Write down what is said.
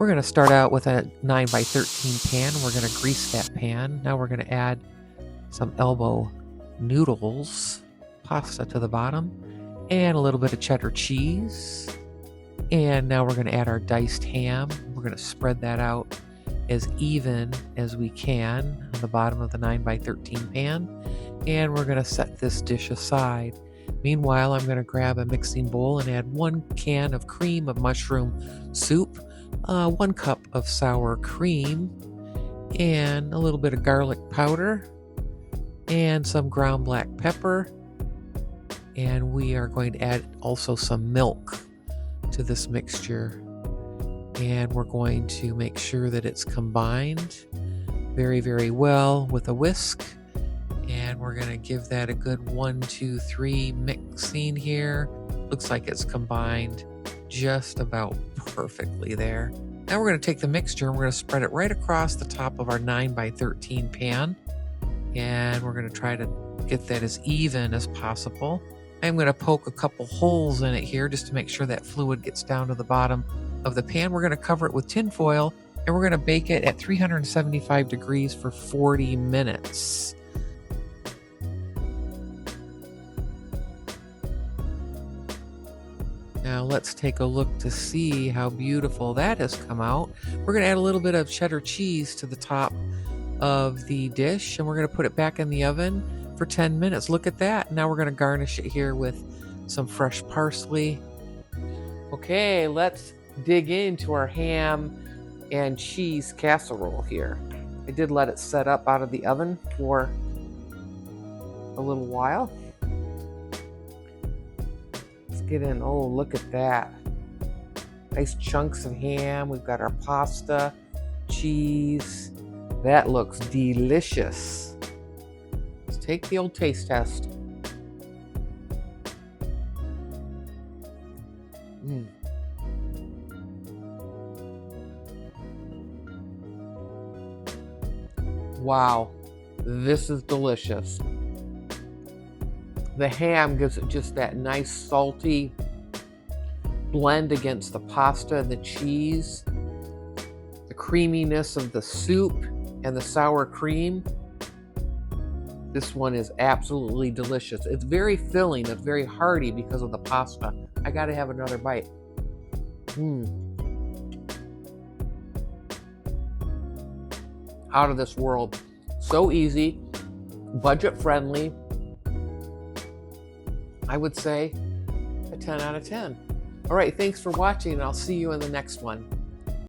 We're going to start out with a 9 by 13 pan. We're going to grease that pan. Now we're going to add some elbow noodles, pasta to the bottom, and a little bit of cheddar cheese. And now we're going to add our diced ham. We're going to spread that out as even as we can on the bottom of the 9 by 13 pan. And we're going to set this dish aside. Meanwhile, I'm going to grab a mixing bowl and add 1 can of cream of mushroom soup, 1 cup of sour cream, and a little bit of garlic powder, and some ground black pepper. And we are going to add also some milk to this mixture. And we're going to make sure that it's combined very, very well with a whisk. And we're going to give that a good 1, 2, 3 mixing here. Looks like it's combined just about perfectly there. Now we're going to take the mixture and we're going to spread it right across the top of our 9 by 13 pan. And we're going to try to get that as even as possible. I'm going to poke a couple holes in it here just to make sure that fluid gets down to the bottom of the pan. We're going to cover it with tin foil and we're going to bake it at 375 degrees for 40 minutes. Now let's take a look to see how beautiful that has come out. We're going to add a little bit of cheddar cheese to the top of the dish and we're going to put it back in the oven for 10 minutes. Look at that. Now we're going to garnish it here with some fresh parsley. Okay, let's dig into our ham and cheese casserole here. I did let it set up out of the oven for a little while. Get in. Oh, look at that. Nice chunks of ham. We've got our pasta, cheese. That looks delicious. Let's take the old taste test. Wow, this is delicious. The ham gives it just that nice salty blend against the pasta and the cheese. The creaminess of the soup and the sour cream. This one is absolutely delicious. It's very filling. It's very hearty because of the pasta. I got to have another bite. Out of this world. So easy, budget friendly. I would say a 10 out of 10. All right, thanks for watching, and I'll see you in the next one.